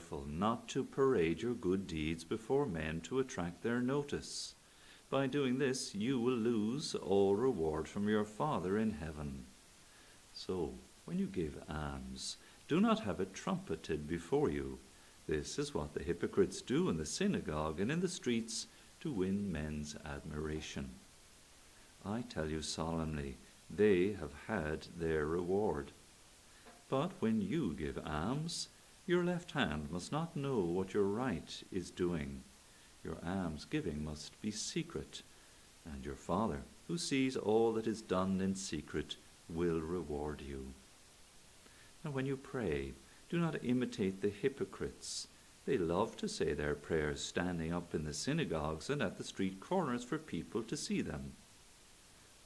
careful not to parade your good deeds before men to attract their notice. By doing this, you will lose all reward from your Father in heaven. So, when you give alms, do not have it trumpeted before you. This is what the hypocrites do in the synagogue and in the streets to win men's admiration. I tell you solemnly, they have had their reward. But when you give alms, your left hand must not know what your right is doing. Your almsgiving must be secret, and your Father, who sees all that is done in secret, will reward you. And when you pray, do not imitate the hypocrites. They love to say their prayers standing up in the synagogues and at the street corners for people to see them.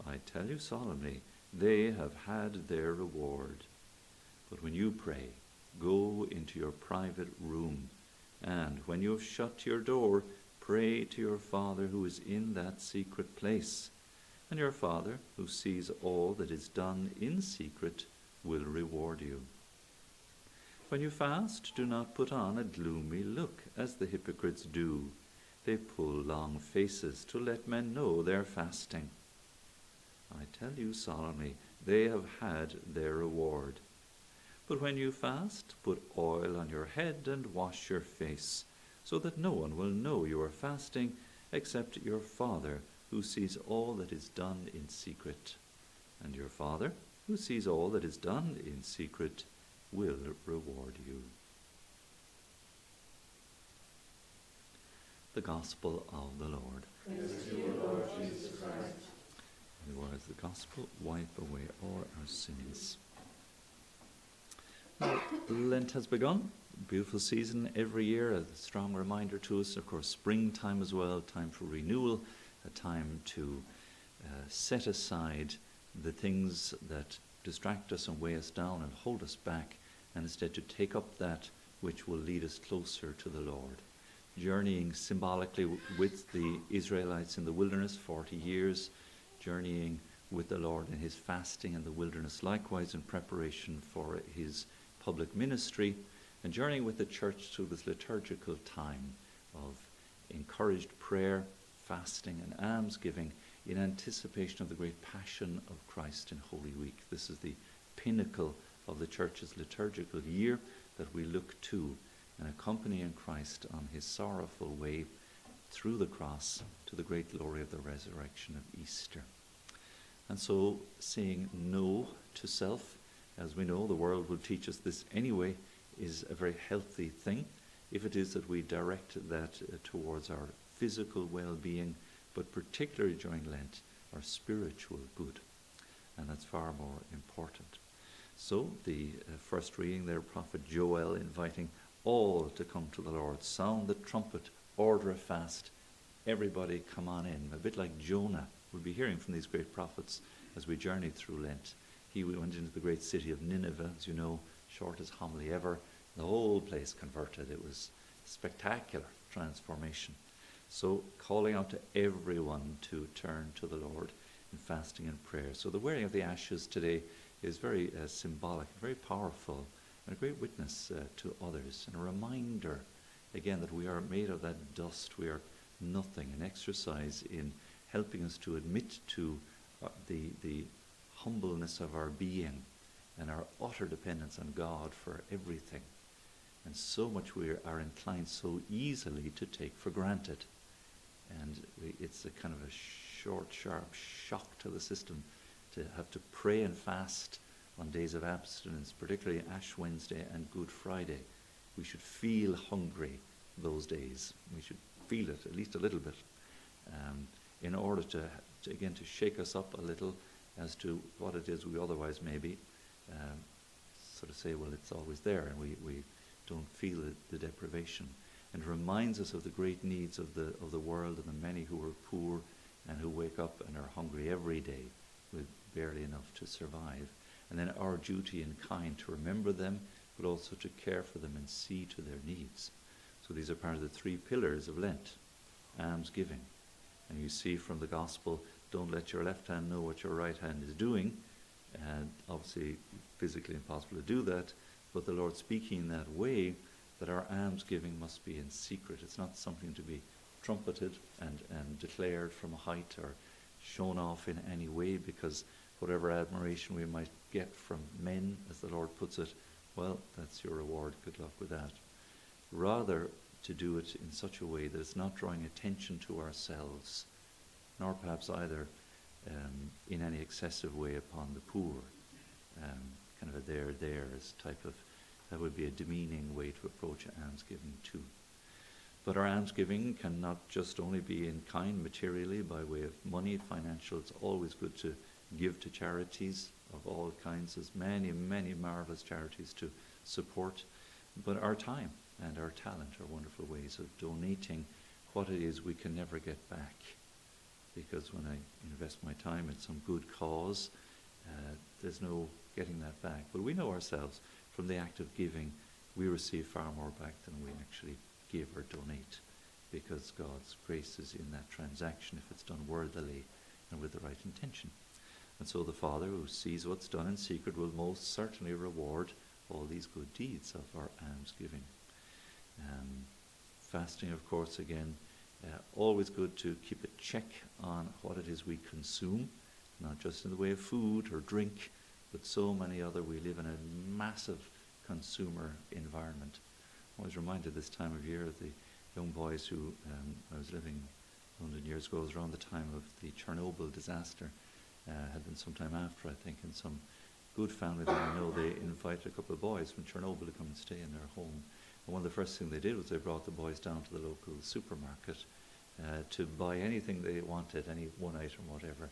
I tell you solemnly, they have had their reward. But when you pray, go into your private room, and when you have shut your door, pray to your Father who is in that secret place. And your Father, who sees all that is done in secret, will reward you. When you fast, do not put on a gloomy look, as the hypocrites do. They pull long faces to let men know they're fasting. I tell you solemnly, they have had their reward. But when you fast, put oil on your head and wash your face, so that no one will know you are fasting except your Father, who sees all that is done in secret. And your Father, who sees all that is done in secret, will reward you. The Gospel of the Lord. Praise to you, Lord Jesus Christ. And the words of the Gospel wipe away all our sins. Now, Lent has begun. Beautiful season every year, a strong reminder to us. Of course, springtime as well, time for renewal, a time to set aside the things that distract us and weigh us down and hold us back, and instead to take up that which will lead us closer to the Lord. Journeying symbolically with the Israelites in the wilderness, 40 years, journeying with the Lord in his fasting in the wilderness, likewise in preparation for his public ministry, and journeying with the church through this liturgical time of encouraged prayer, fasting and almsgiving in anticipation of the great passion of Christ in Holy Week. This is the pinnacle of the church's liturgical year that we look to and accompanying Christ on his sorrowful way through the cross to the great glory of the resurrection of Easter. And so saying no to self, as we know the world will teach us this anyway, is a very healthy thing if it is that we direct that towards our physical well-being, but particularly during Lent, our spiritual good. And that's far more important. So the first reading there, Prophet Joel inviting all to come to the Lord. Sound the trumpet, order a fast. Everybody come on in. A bit like Jonah. We'll be hearing from these great prophets as we journey through Lent. He went into the great city of Nineveh, as you know, shortest homily ever. The whole place converted. It was spectacular transformation. So calling out to everyone to turn to the Lord in fasting and prayer. So the wearing of the ashes today is very symbolic, very powerful, and a great witness to others, and a reminder, again, that we are made of that dust. We are nothing, an exercise in helping us to admit to the humbleness of our being and our utter dependence on God for everything. And so much we are inclined so easily to take for granted. And it's a kind of a short, sharp shock to the system to have to pray and fast on days of abstinence, particularly Ash Wednesday and Good Friday. We should feel hungry those days. We should feel it at least a little bit in order to shake us up a little as to what it is we otherwise maybe sort of say, well, it's always there, and we don't feel the deprivation. And reminds us of the great needs of the world and the many who are poor and who wake up and are hungry every day with barely enough to survive. And then our duty in kind to remember them, but also to care for them and see to their needs. So these are part of the three pillars of Lent. Almsgiving. And you see from the Gospel, don't let your left hand know what your right hand is doing. And obviously physically impossible to do that, but the Lord speaking in that way that our almsgiving must be in secret. It's not something to be trumpeted and declared from a height or shown off in any way, because whatever admiration we might get from men, as the Lord puts it, well, that's your reward, good luck with that. Rather, to do it in such a way that it's not drawing attention to ourselves, nor perhaps either in any excessive way upon the poor, kind of a theirs type of, that would be a demeaning way to approach almsgiving too. But our almsgiving can not just only be in kind materially by way of money, financial. It's always good to give to charities of all kinds. There's many, many marvelous charities to support. But our time and our talent are wonderful ways of donating what it is we can never get back. Because when I invest my time in some good cause, there's no getting that back. But we know ourselves, from the act of giving, we receive far more back than we actually give or donate, because God's grace is in that transaction if it's done worthily and with the right intention. And so the Father, who sees what's done in secret, will most certainly reward all these good deeds of our almsgiving. Fasting, of course, again, always good to keep a check on what it is we consume, not just in the way of food or drink, but so many other. We live in a massive consumer environment. I was reminded this time of year of the young boys who, I was living in London years ago. It was around the time of the Chernobyl disaster. Had been some time after, I think, and some good family that I know, they invited a couple of boys from Chernobyl to come and stay in their home. And one of the first things they did was they brought the boys down to the local supermarket to buy anything they wanted, any one item, whatever.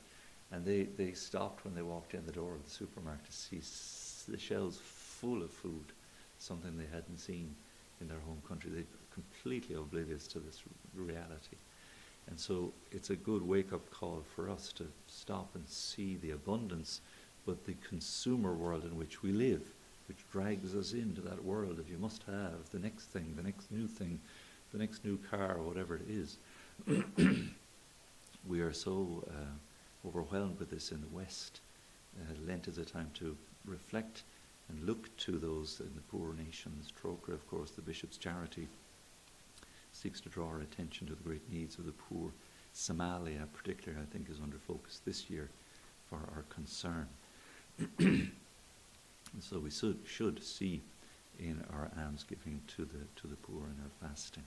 And they stopped when they walked in the door of the supermarket to see the shelves full of food, something they hadn't seen in their home country. They're completely oblivious to this reality. And so it's a good wake-up call for us to stop and see the abundance, but the consumer world in which we live, which drags us into that world of you must have the next thing, the next new thing, the next new car, or whatever it is. We are so overwhelmed with this in the West. Lent is a time to reflect and look to those in the poor nations. Troker, of course, the bishop's charity, seeks to draw our attention to the great needs of the poor. Somalia, particularly, I think, is under focus this year for our concern. And so we should see in our almsgiving to the poor and our fasting.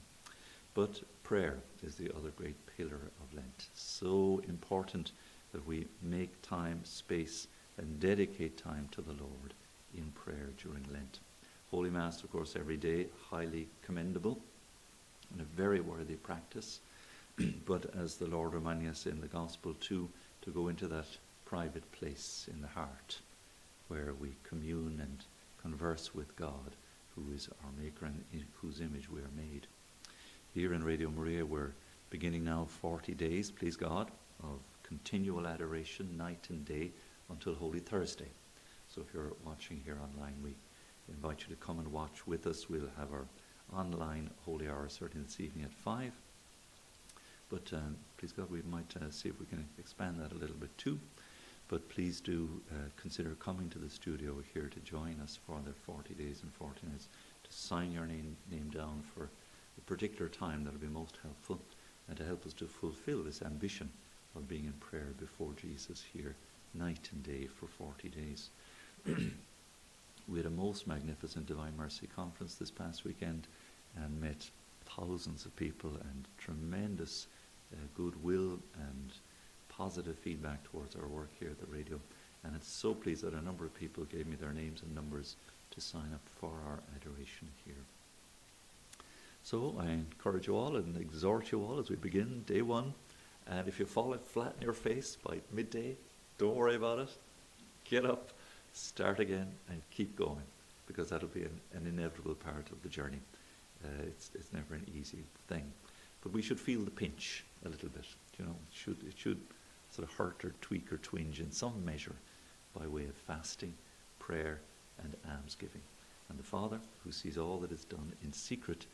But prayer is the other great pillar of Lent. So important that we make time, space, and dedicate time to the Lord in prayer during Lent. Holy Mass, of course, every day, highly commendable and a very worthy practice. But as the Lord reminding us in the Gospel too, to go into that private place in the heart where we commune and converse with God, who is our Maker and in whose image we are made. Here in Radio Maria, we're beginning now 40 days, please God, of continual adoration, night and day, until Holy Thursday. So if you're watching here online, we invite you to come and watch with us. We'll have our online Holy Hour certainly this evening at 5. But please God, we might see if we can expand that a little bit too. But please do consider coming to the studio here to join us for the 40 days and 40 nights, to sign your name down for a particular time that will be most helpful, and to help us to fulfill this ambition of being in prayer before Jesus here night and day for 40 days. We had a most magnificent Divine Mercy Conference this past weekend and met thousands of people, and tremendous goodwill and positive feedback towards our work here at the radio. And it's so pleased that a number of people gave me their names and numbers to sign up for our adoration here. So I encourage you all and exhort you all as we begin day one. And if you fall flat in your face by midday, don't worry about it. Get up, start again, and keep going, because that'll be an inevitable part of the journey. It's never an easy thing. But we should feel the pinch a little bit. You know, it should sort of hurt or tweak or twinge in some measure by way of fasting, prayer, and almsgiving. And the Father, who sees all that is done in secret,